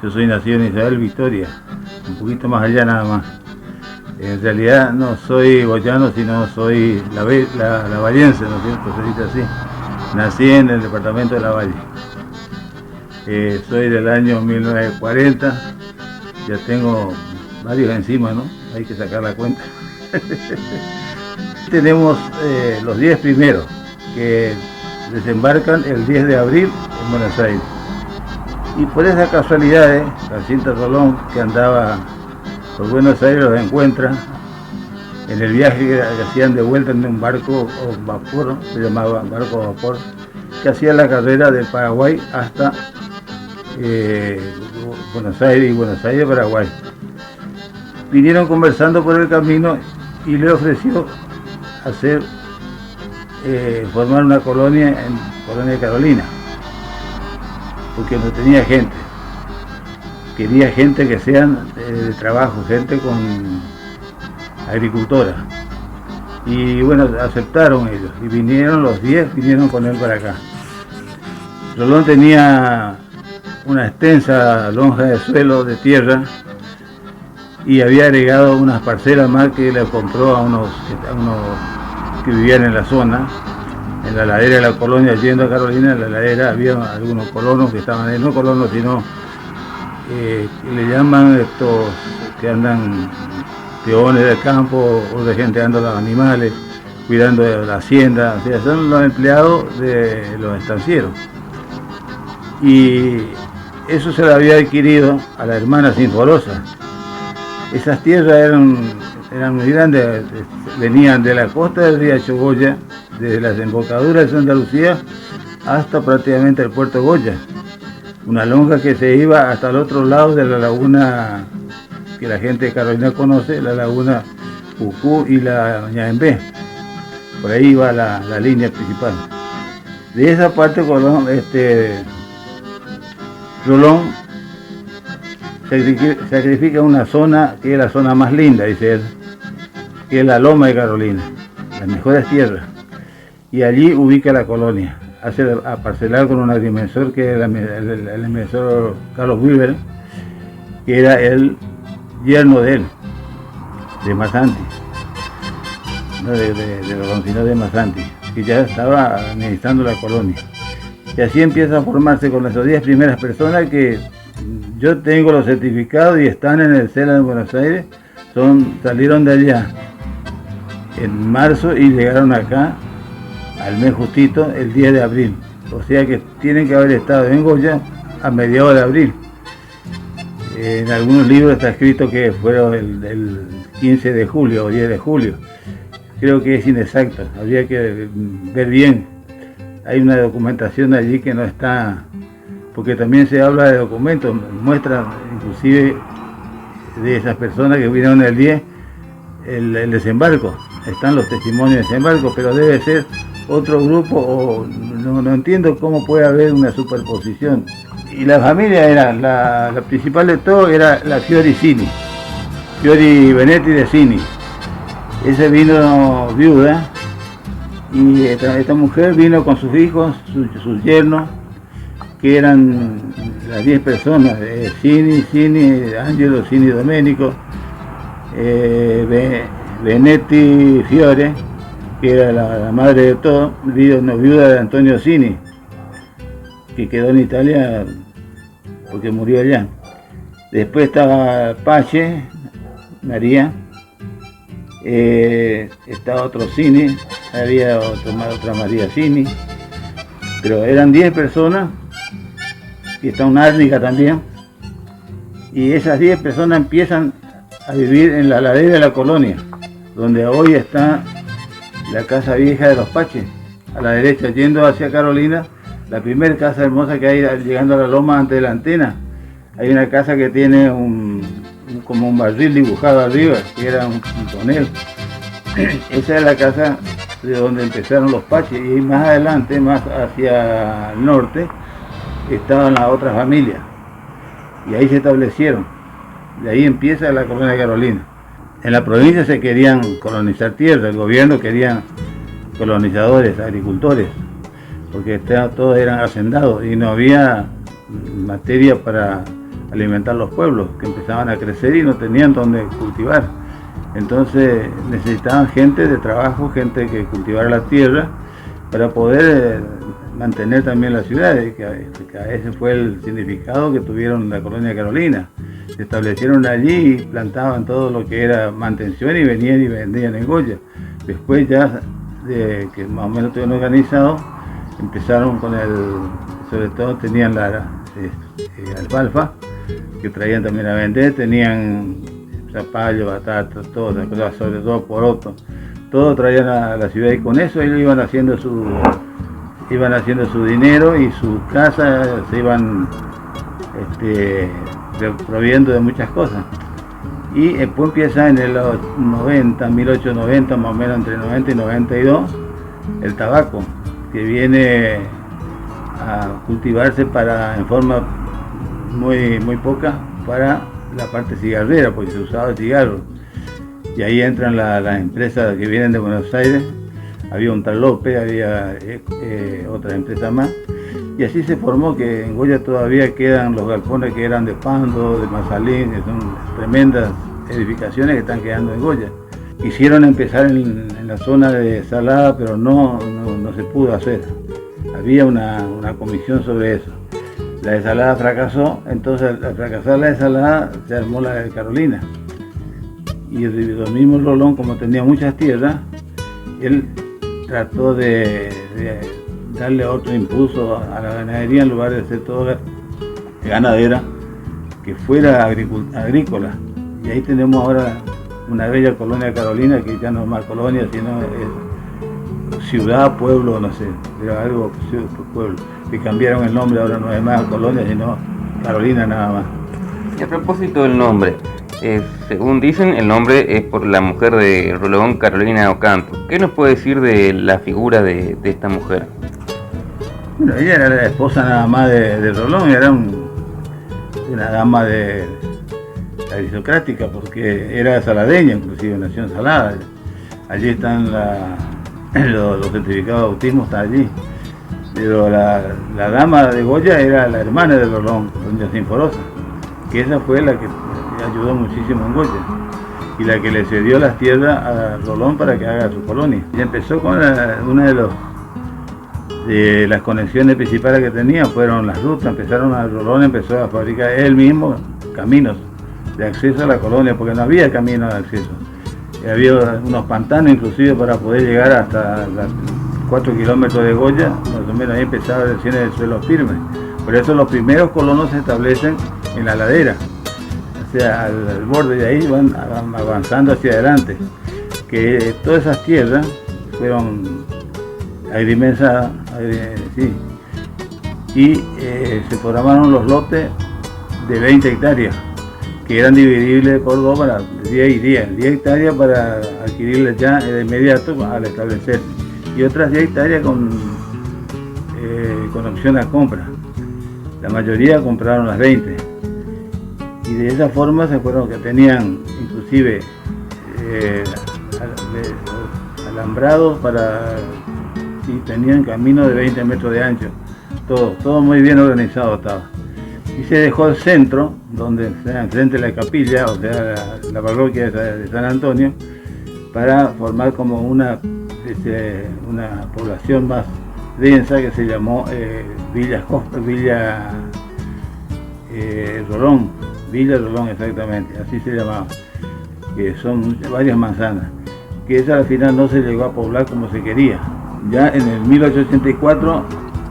Yo soy nacido en Isabel Victoria, un poquito más allá nada más. En realidad no soy boyano, sino soy lavallense, ¿no es cierto? Se dice así. Nací en el departamento de Lavalle. Soy del año 1940, ya tengo varios encima, ¿no? Hay que sacar la cuenta. Tenemos los 10 primeros, que desembarcan el 10 de abril en Buenos Aires. Y por esas casualidades, Jacinto Rolón, que andaba por Buenos Aires, los encuentra en el viaje que hacían de vuelta en un barco o vapor, se llamaba barco o vapor, que hacía la carrera del Paraguay hasta Buenos Aires y Buenos Aires, Paraguay. Vinieron conversando por el camino y le ofreció formar una colonia en Colonia Carolina, porque no tenía gente. Quería gente que sean de trabajo, gente con agricultora. Y bueno, aceptaron ellos. Y vinieron los 10, vinieron con él para acá. Rolón tenía una extensa lonja de suelo, de tierra, y había agregado unas parcelas más que le compró a unos que vivían en la zona. En la ladera de la colonia, yendo a Carolina, en la ladera había algunos colonos que estaban ahí, no colonos, sino que le llaman estos que andan peones del campo, o de gente andando los animales, cuidando de la hacienda, o sea, son los empleados de los estancieros. Y eso se lo había adquirido a la hermana Sinforosa. Esas tierras eran muy grandes, venían de la costa del río Goya, desde la desembocadura de Santa Lucía hasta prácticamente el puerto Goya. Una lonja que se iba hasta el otro lado de la laguna que la gente de Carolina conoce, la laguna Pucú y la Ñaembé. Por ahí iba la línea principal. De esa parte Rolón sacrifica una zona que es la zona más linda, dice él, que es la Loma de Carolina, las mejores tierras. Y allí ubica la colonia, hace a parcelar con un agrimensor que es el agrimensor Carlos Wilber, que era el yerno de él, de Masanti, no de Rolón, sino de Masanti, que ya estaba administrando la colonia. Y así empieza a formarse con las 10 primeras personas que yo tengo los certificados y están en el CELA de Buenos Aires, salieron de allá en marzo y llegaron acá al mes justito, el 10 de abril. O sea que tienen que haber estado en Goya a mediados de abril. En algunos libros está escrito que fueron el 15 de julio o 10 de julio. Creo que es inexacto, habría que ver bien. Hay una documentación allí que no está, porque también se habla de documentos, muestran inclusive de esas personas que vinieron el 10, el desembarco. Están los testimonios de desembarco, pero debe ser otro grupo, o no entiendo cómo puede haber una superposición. Y la familia era, la principal de todo era la Fiori Cini, Fiori Benetti de Cini. Esa vino viuda, y esta mujer vino con sus hijos, sus yernos, que eran las 10 personas, Cini, Angelo, Cini Domenico, Benetti Fiore, que era la madre de todo, viuda de Antonio Cini, que quedó en Italia porque murió allá. Después estaba Pache, María, estaba otro Cini, había otra María Cini, pero eran 10 personas, y está una árnica también, y esas 10 personas empiezan a vivir en la ladera de la colonia, donde hoy está la casa vieja de los Paches, a la derecha, yendo hacia Carolina, la primera casa hermosa que hay llegando a la loma antes de la antena. Hay una casa que tiene como un barril dibujado arriba, que era un tonel. Esa es la casa de donde empezaron los Paches, y más adelante, más hacia el norte, estaban las otras familias, y ahí se establecieron. De ahí empieza la colonia de Carolina. En la provincia se querían colonizar tierra, el gobierno quería colonizadores, agricultores, porque todos eran hacendados y no había materia para alimentar los pueblos, que empezaban a crecer y no tenían donde cultivar. Entonces necesitaban gente de trabajo, gente que cultivara la tierra para poder mantener también las ciudades, que ese fue el significado que tuvieron la colonia Carolina. Se establecieron allí y plantaban todo lo que era mantención y venían y vendían en Goya. Después ya de que más o menos estuvieron organizados, empezaron con sobre todo tenían la alfalfa, que traían también a vender, tenían zapallo, batata, todo, sobre todo poroto, todo traían a la ciudad y con eso ellos iban haciendo su dinero y sus casas se iban proviendo de muchas cosas. Y después empieza en el 90, 1890, más o menos entre 90 y 92, el tabaco, que viene a cultivarse en forma muy poca para la parte cigarrera, porque se usaba el cigarro. Y ahí entran las empresas que vienen de Buenos Aires. Había un tal López, había otras empresas más. Y así se formó que en Goya todavía quedan los galpones que eran de Pando, de Mazalín, que son tremendas edificaciones que están quedando en Goya. Quisieron empezar en la zona de Salada, pero no se pudo hacer. Había una comisión sobre eso. La de Salada fracasó, entonces al fracasar la de Salada se armó la de Carolina. Y lo mismo Rolón, como tenía muchas tierras, él trató de darle otro impulso a la ganadería en lugar de ser todo ganadera, que fuera agrícola. Y ahí tenemos ahora una bella colonia Carolina, que ya no es más colonia, sino es ciudad, pueblo, no sé, pero algo pueblo. Que cambiaron el nombre, ahora no es más colonia, sino Carolina nada más. Y a propósito del nombre, según dicen, el nombre es por la mujer de Rolón, Carolina Ocampo. ¿Qué nos puede decir de la figura de esta mujer? Bueno, ella era la esposa nada más de Rolón, era una dama aristocrática, porque era saladeña, inclusive nació en Salada. Allí están los certificados de bautismo, están allí. Pero la dama de Goya era la hermana de Rolón, doña Sinforosa, que esa fue la que ayudó muchísimo en Goya y la que le cedió las tierras a Rolón para que haga su colonia. Y empezó con una de las conexiones principales que tenía, fueron las rutas. Rolón empezó a fabricar él mismo caminos de acceso a la colonia, porque no había camino de acceso. Había unos pantanos inclusive para poder llegar hasta 4 kilómetros de Goya, más o menos ahí empezaba recién el suelo firme. Por eso los primeros colonos se establecen en la ladera, o sea, al borde, de ahí van avanzando hacia adelante. Que todas esas tierras fueron agrimensadas, sí, y se programaron los lotes de 20 hectáreas, que eran dividibles por dos para 10 y 10 hectáreas para adquirirlas ya de inmediato al establecerse, y otras 10 hectáreas con opción a compra. La mayoría compraron las 20, y de esa forma se fueron, que tenían inclusive alambrados y tenían camino de 20 metros de ancho, todo muy bien organizado estaba. Y se dejó el centro, donde enfrente de la capilla, o sea, la parroquia de San Antonio, para formar como una población más densa, que se llamó Villa Rolón, exactamente, así se llamaba, que son varias manzanas, que esa al final no se llegó a poblar como se quería. Ya en el 1884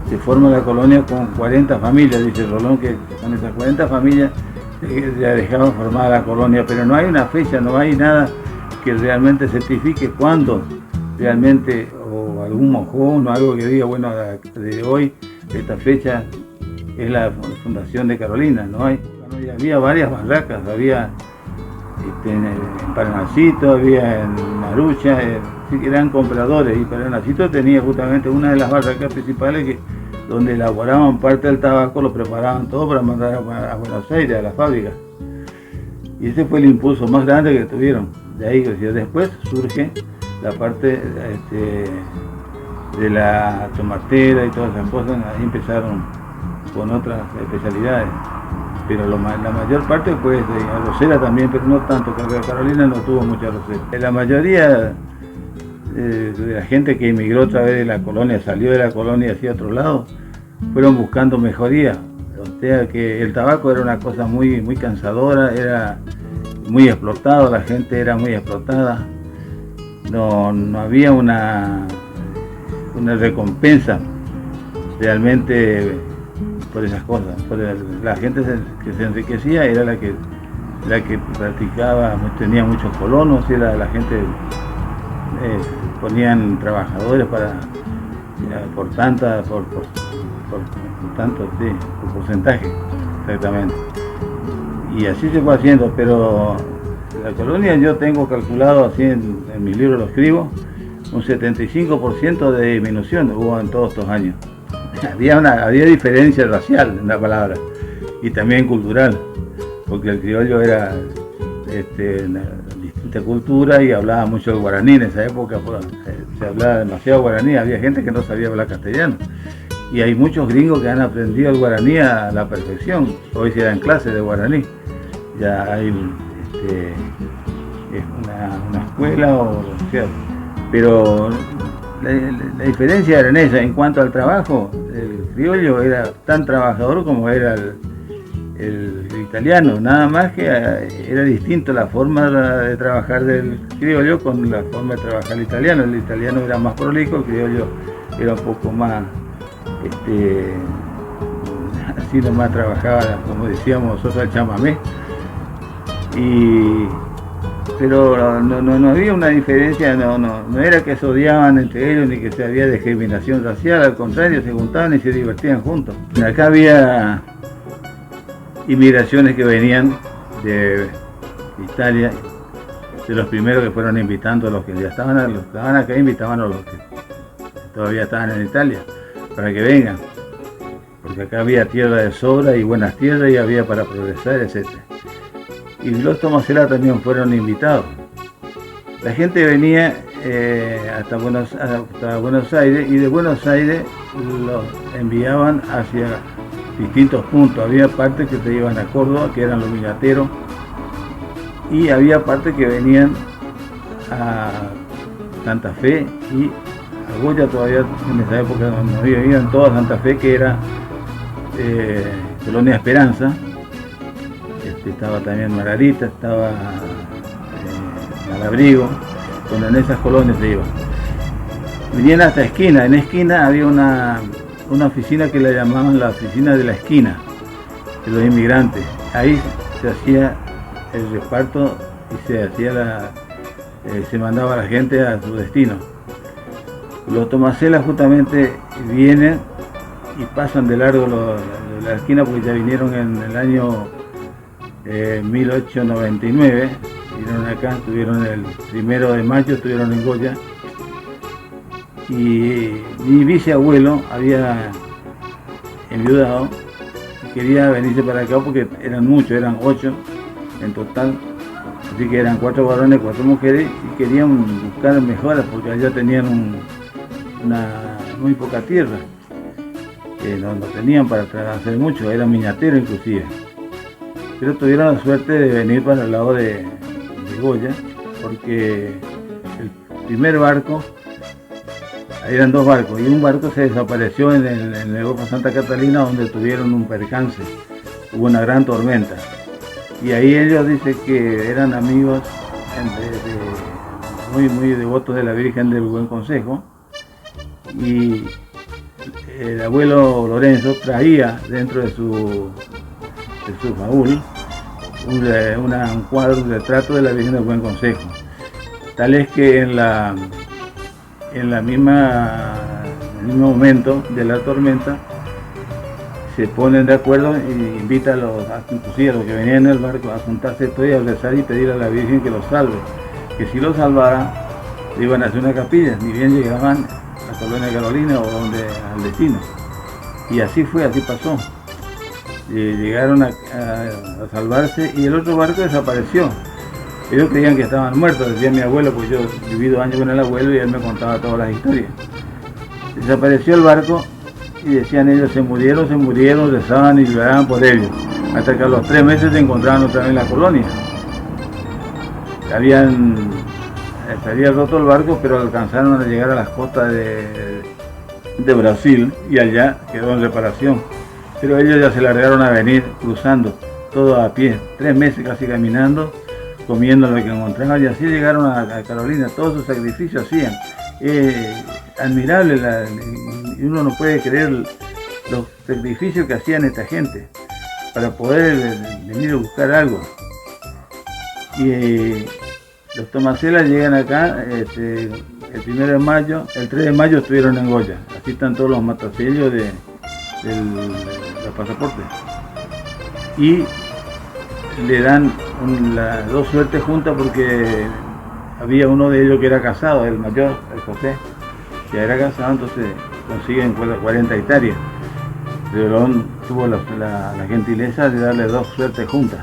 se forma la colonia con 40 familias, dice Rolón, que con esas 40 familias ya dejaban formada la colonia, pero no hay una fecha, no hay nada que realmente certifique cuándo realmente, o algún mojón o algo que diga, bueno, de hoy, esta fecha es la fundación de Carolina. No hay. Bueno, ya había varias barracas, había en Paranacito, había en Marucha, sí que eran compradores, y Paranacito tenía justamente una de las barracas principales donde elaboraban parte del tabaco, lo preparaban todo para mandar a Buenos Aires, a la fábrica. Y ese fue el impulso más grande que tuvieron. De ahí creció. Después surge la parte de la tomatera y todas esas cosas. Ahí empezaron con otras especialidades. pero la mayor parte pues de arrocera también, pero no tanto, Carolina no tuvo mucha arrocera. La mayoría de la gente que emigró otra vez de la colonia, salió de la colonia hacia otro lado, fueron buscando mejoría. O sea que el tabaco era una cosa muy, muy cansadora, era muy explotado, la gente era muy explotada, no había una recompensa realmente por esas cosas. La gente que se enriquecía era la que practicaba, tenía muchos colonos, era la gente, ponían trabajadores por porcentaje, exactamente. Y así se fue haciendo, pero la colonia yo tengo calculado, así en mi libro lo escribo, un 75% de disminución hubo en todos estos años. Había diferencia racial en la palabra y también cultural, porque el criollo era una distinta cultura y hablaba mucho el guaraní. En esa época se hablaba demasiado guaraní, había gente que no sabía hablar castellano. Y hay muchos gringos que han aprendido el guaraní a la perfección. Hoy se dan clases de guaraní. Ya hay una escuela, pero la diferencia era en esa. En cuanto al trabajo, el criollo era tan trabajador como era el italiano, nada más que era distinto la forma de trabajar del criollo con la forma de trabajar el italiano. El italiano era más prolijo, el criollo era un poco más, así nomás trabajaba, como decíamos nosotros, el chamamé. Pero no había una diferencia, no era que se odiaban entre ellos ni que se había discriminación racial, al contrario, se juntaban y se divertían juntos. Acá había inmigraciones que venían de Italia, de los primeros que fueron invitando a los que ya estaban acá, invitaban a los que todavía estaban en Italia para que vengan, porque acá había tierra de sobra y buenas tierras y había para progresar, etc. Y los Tomaselas también fueron invitados. La gente venía hasta Buenos Aires, y de Buenos Aires los enviaban hacia distintos puntos. Había partes que te iban a Córdoba, que eran los viñateros, y había partes que venían a Santa Fe y a Goya. Todavía en esa época no vivían toda Santa Fe, que era Colonia Esperanza. Estaba también Margarita, estaba Malabrigo, cuando en esas colonias se iban. Venían hasta esquina. En esquina había una oficina que la llamaban la oficina de la esquina de los inmigrantes. Ahí se hacía el reparto y se mandaba a la gente a su destino. Los Tomaselas justamente vienen y pasan de largo de la esquina, porque ya vinieron en el año 1899, vinieron acá, estuvieron el 1 de mayo, estuvieron en Goya, y mi bisabuelo había enviudado y quería venirse para acá porque eran muchos, eran 8 en total, así que eran 4 varones, 4 mujeres, y querían buscar mejoras porque allá tenían muy poca tierra, no tenían para hacer mucho, eran miñateros inclusive. Pero tuvieron la suerte de venir para el lado de Goya, porque el primer barco, eran 2 barcos, y un barco se desapareció en el Golfo Santa Catalina, donde tuvieron un percance, hubo una gran tormenta. Y ahí ellos dicen que eran amigos, muy devotos de la Virgen del Buen Consejo, y el abuelo Lorenzo traía dentro de su baúl un cuadro, un retrato de la Virgen del Buen Consejo. Tal es que en el mismo momento de la tormenta se ponen de acuerdo y invitan inclusive a los que venían en el barco a juntarse todos y a rezar y pedir a la Virgen que los salve, que si los salvara le iban a hacer una capilla, ni bien llegaban a Colonia Carolina o al destino. Y así fue, así pasó. Llegaron a salvarse y el otro barco desapareció. Ellos creían que estaban muertos, decía mi abuelo, pues yo viví 2 años con el abuelo y él me contaba todas las historias. Desapareció el barco y decían ellos, se murieron, rezaban y lloraban por ellos. hasta que a los 3 meses se encontraban otra vez en la colonia. Se había roto el barco, pero alcanzaron a llegar a las costas de Brasil y allá quedó en reparación. Pero ellos ya se largaron a venir cruzando, todo a pie, 3 meses casi caminando, comiendo lo que encontraban, y así llegaron a Carolina. Todos sus sacrificios hacían. Admirable, y uno no puede creer los sacrificios que hacían esta gente para poder venir a buscar algo. Y los Tomaselas llegan acá el 1 de mayo, el 3 de mayo estuvieron en Goya. Así están todos los matasellos de los pasaportes. Y le dan las 2 suertes juntas porque había uno de ellos que era casado, el mayor, el José, que era casado, entonces consiguen 40 hectáreas. León tuvo la gentileza de darle 2 suertes juntas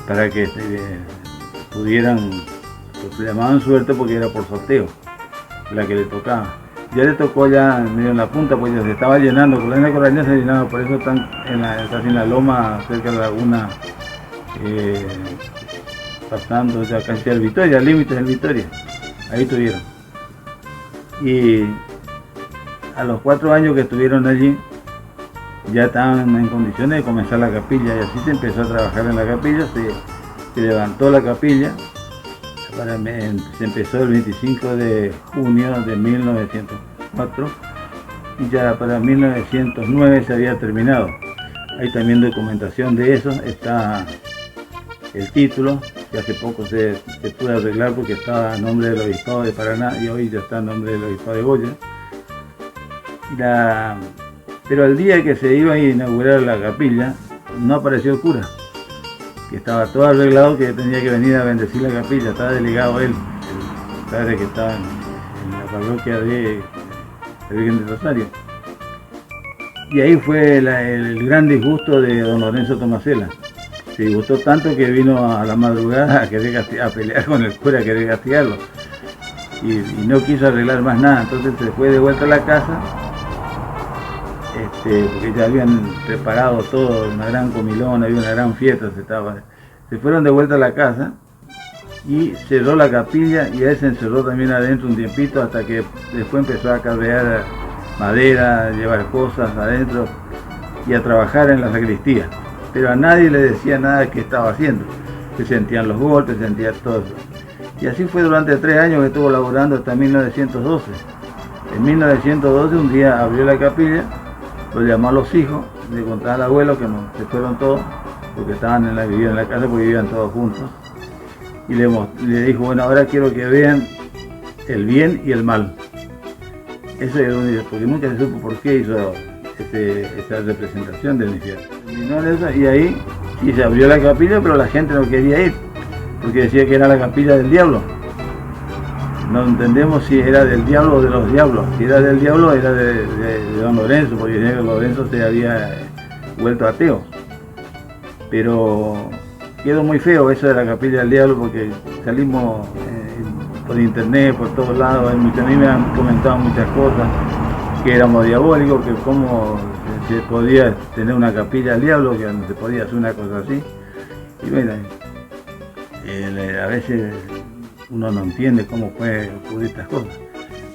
para que pudieran, pues, le llamaban suerte porque era por sorteo la que le tocaba. Ya le tocó ya medio en la punta, pues ya se estaba llenando, Colonia Corralina se llenaba, por eso están casi en la loma, cerca de la laguna, pasando ya casi al Victoria, al límite del Victoria, ahí estuvieron. Y a los 4 años que estuvieron allí, ya estaban en condiciones de comenzar la capilla, y así se empezó a trabajar en la capilla, se levantó la capilla, se empezó el 25 de junio de 1904, y ya para 1909 se había terminado. Hay también documentación de eso, está el título, que hace poco se pudo arreglar porque estaba a nombre del Obispado de Paraná y hoy ya está a nombre del Obispado de Goya. Pero el día que se iba a inaugurar la capilla, no apareció el cura, que estaba todo arreglado, que tenía que venir a bendecir la capilla, estaba delegado él, el padre que estaba en la parroquia de Virgen del Rosario. Y ahí fue el gran disgusto de don Lorenzo Tomasela. Se disgustó tanto que vino a la madrugada a querer a pelear con el cura, a querer castigarlo. Y no quiso arreglar más nada, entonces se fue de vuelta a la casa, porque ya habían preparado todo, una gran comilón, había una gran fiesta, se fueron de vuelta a la casa y cerró la capilla, y él se encerró también adentro un tiempito hasta que después empezó a carrear madera, a llevar cosas adentro y a trabajar en la sacristía. Pero a nadie le decía nada que estaba haciendo, se sentían los golpes, se sentía todo eso. Y así fue durante 3 años que estuvo laborando hasta 1912. En 1912 un día abrió la capilla, lo llamó a los hijos, le contaba al abuelo que se fueron todos, porque vivían en la casa porque vivían todos juntos. Y le dijo, bueno, ahora quiero que vean el bien y el mal. Eso es lo único, porque nunca se supo por qué hizo esa representación del infierno. Y ahí sí se abrió la capilla, pero la gente no quería ir, porque decía que era la capilla del diablo. No entendemos si era del diablo o de los diablos. Si era del diablo, era de don Lorenzo, porque decía que Lorenzo se había vuelto ateo. Pero quedó muy feo eso de la capilla del diablo, porque salimos por internet, por todos lados, a mí me han comentado muchas cosas, que éramos diabólicos, que cómo se podía tener una capilla del diablo, que no se podía hacer una cosa así. Y bueno, a veces uno no entiende cómo puede ocurrir estas cosas.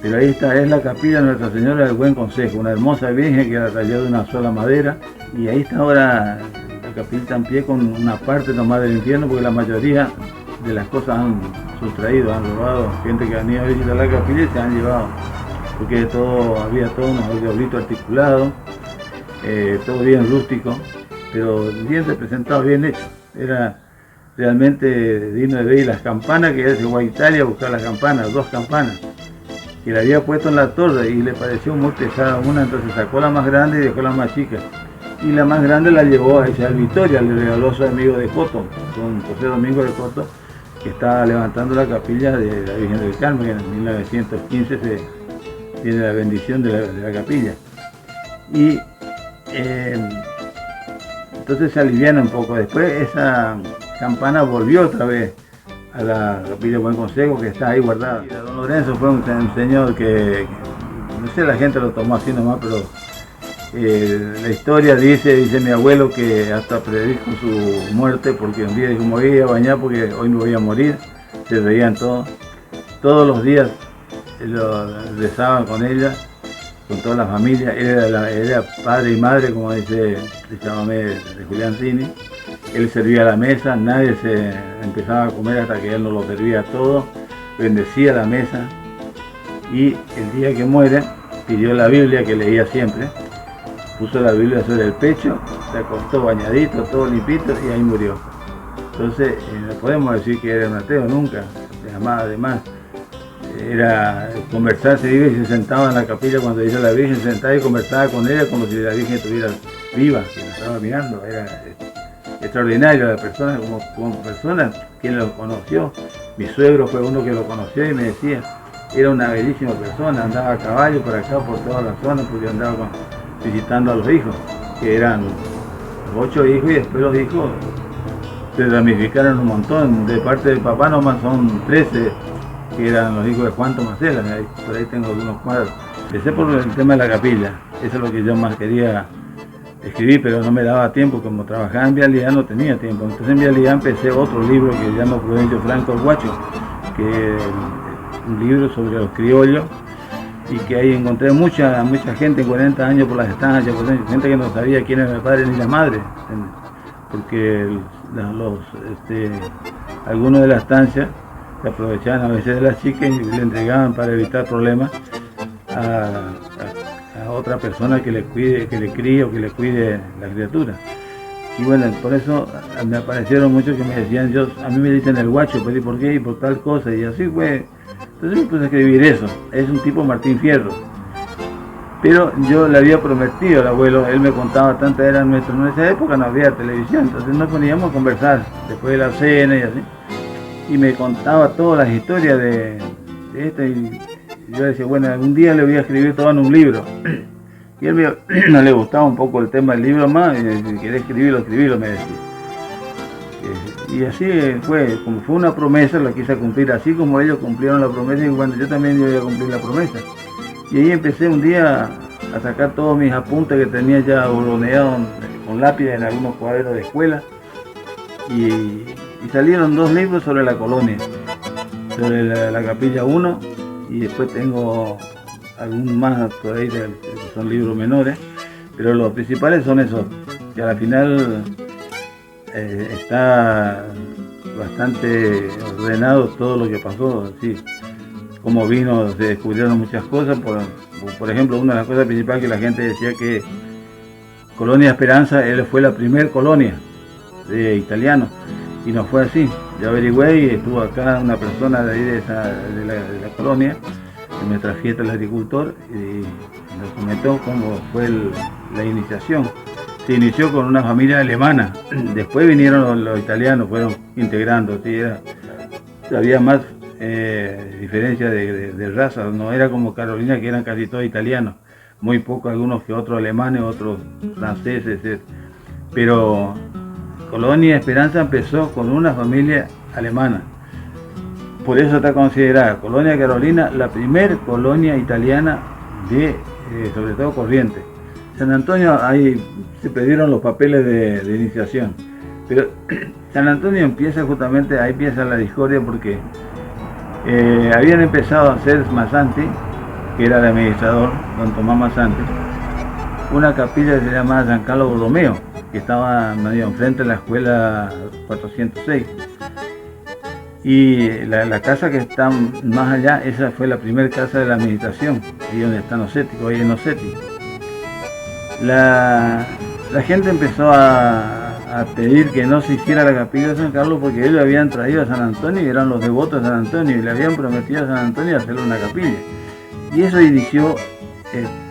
Pero ahí está, es la capilla de Nuestra Señora del Buen Consejo, una hermosa virgen que la talló de una sola madera, y ahí está ahora la capilla en pie con una parte nomás del infierno, porque la mayoría de las cosas han sustraído, han robado, gente que venía a visitar la capilla y se han llevado, porque había todo unos diablitos articulados, todo bien rústico, pero bien representado, bien hecho. Era realmente digno de ver. Y las campanas, que él llegó a Italia a buscar las campanas, 2 campanas, que le había puesto en la torre y le pareció muy pesada una, entonces sacó la más grande y dejó la más chica. Y la más grande la llevó a Isabel Victoria, le regaló a su amigo de Coto, don José Domingo de Coto, que estaba levantando la capilla de la Virgen del Carmen, que en 1915 tiene la bendición de la capilla. Y entonces se aliviana un poco. Después esa campana volvió otra vez a la capilla de Buen Consejo, que está ahí guardada. Y don Lorenzo fue un señor que, no sé, la gente lo tomó así nomás, pero La historia dice mi abuelo que hasta predijo su muerte, porque un día dijo: me voy a bañar porque hoy me voy a morir. Se reían todos los días rezaban con ella, con toda la familia. Él era padre y madre, como dice el chamamé de Julián Cini. Él servía la mesa, nadie se empezaba a comer hasta que él no lo servía todo, bendecía la mesa, y el día que muere pidió la Biblia, que leía siempre, puso la Biblia sobre el pecho, se acostó bañadito, todo limpito, y ahí murió. Entonces no podemos decir que era un ateo nunca, además era conversar, se iba y se sentaba en la capilla cuando dice la Virgen, se sentaba y conversaba con ella como si la Virgen estuviera viva, que la estaba mirando. Era extraordinario la persona, como persona, quien lo conoció. Mi suegro fue uno que lo conoció y me decía, era una bellísima persona, andaba a caballo por acá, por toda la zona, porque andaba visitando a los hijos, que eran 8 hijos, y después los hijos se ramificaron un montón. De parte del papá nomás son 13, que eran los hijos de Juan Tomasela. Por ahí tengo algunos cuadros. Empecé por el tema de la capilla, eso es lo que yo más quería escribir, pero no me daba tiempo, como trabajaba en Vialidad no tenía tiempo. Entonces en Vialidad empecé otro libro que se llama Prudencio Franco el Guacho, que es un libro sobre los criollos, y que ahí encontré mucha gente en 40 años por las estancias, gente que no sabía quién era el padre ni la madre, porque algunos de las estancias se aprovechaban a veces de las chicas y le entregaban para evitar problemas a otra persona que le críe o que le cuide la criatura. Y bueno, por eso me aparecieron muchos que me decían, a mí me dicen el guacho, pero ¿y por qué? Y por tal cosa, y así fue. Entonces me puse a escribir eso. Es un tipo Martín Fierro. Pero yo le había prometido al abuelo, él me contaba tanto, era nuestro, en esa época no había televisión, entonces nos poníamos a conversar después de la cena y así. Y me contaba todas las historias de esto, y yo decía, bueno, algún día le voy a escribir todo en un libro. Y él no le gustaba un poco el tema del libro más, y si querés escribirlo, me decía. Y así fue, como fue una promesa, la quise cumplir, así como ellos cumplieron la promesa, y bueno, yo también iba a cumplir la promesa. Y ahí empecé un día a sacar todos mis apuntes que tenía ya borroneados con lápiz en algunos cuadernos de escuela, y salieron 2 libros sobre la colonia, sobre la Capilla 1, y después tengo algunos más por ahí que son libros menores, pero los principales son esos, que al final está bastante ordenado todo lo que pasó, sí. Como vino, se descubrieron muchas cosas, por ejemplo, una de las cosas principales que la gente decía que Colonia Esperanza, él fue la primer colonia de italianos, y no fue así. Yo averigüé y estuvo acá una persona de ahí de la colonia, en nuestra fiesta del agricultor, y nos comentó cómo fue la iniciación. Se inició con una familia alemana, después vinieron los italianos, fueron integrando, ¿sí? Había más diferencia de raza, no era como Carolina, que eran casi todos italianos, muy pocos, algunos que otros alemanes, otros franceses, pero Colonia Esperanza empezó con una familia alemana, por eso está considerada Colonia Carolina la primer colonia italiana de sobre todo Corrientes. San Antonio, ahí se pidieron los papeles de iniciación, pero San Antonio empieza justamente, ahí empieza la discordia, porque habían empezado a hacer Masanti, que era el administrador, don Tomás Masanti, una capilla que se llamaba San Carlos Borromeo, que estaba medio enfrente de la escuela 406. Y la casa que está más allá, esa fue la primera casa de la administración, ahí donde están Osetti, hoy en Osetti. La gente empezó a pedir que no se hiciera la capilla de San Carlos, porque ellos habían traído a San Antonio y eran los devotos de San Antonio, y le habían prometido a San Antonio hacerle una capilla. Y eso inició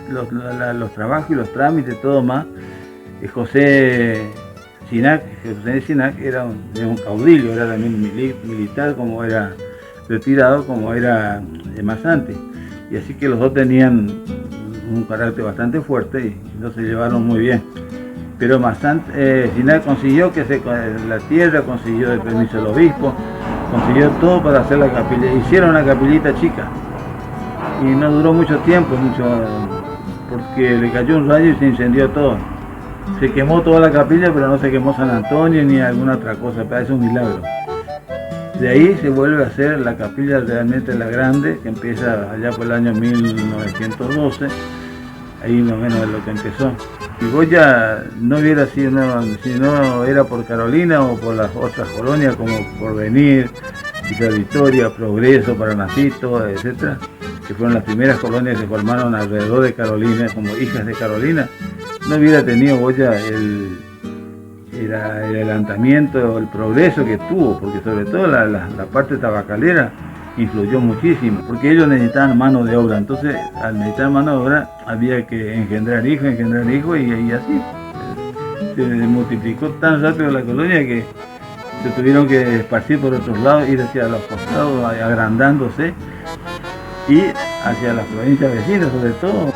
los trabajos y los trámites, todo más. José Sinac era un caudillo, era también militar, como era retirado, como era Masanti. Y así que los dos tenían un carácter bastante fuerte y no se llevaron muy bien. Pero Sinac consiguió que la tierra, consiguió el permiso del obispo, consiguió todo para hacer la capilla. Hicieron una capillita chica y no duró mucho tiempo, que le cayó un rayo y se incendió todo. Se quemó toda la capilla, pero no se quemó San Antonio ni alguna otra cosa, parece un milagro. De ahí se vuelve a hacer la capilla realmente la grande, que empieza allá por el año 1912, ahí más o menos es lo que empezó. Si Goya no hubiera sido, si no era por Carolina o por las otras colonias como Porvenir, Isla Victoria, Progreso, Paranacito, etc., que fueron las primeras colonias que se formaron alrededor de Carolina, como hijas de Carolina, no hubiera tenido Goya el adelantamiento, el progreso que tuvo, porque sobre todo la parte tabacalera influyó muchísimo, porque ellos necesitaban mano de obra. Entonces, al necesitar mano de obra, había que engendrar hijos, y así se multiplicó tan rápido la colonia que se tuvieron que esparcir por otros lados, ir hacia los costados, agrandándose, y hacia las provincias vecinas sobre todo.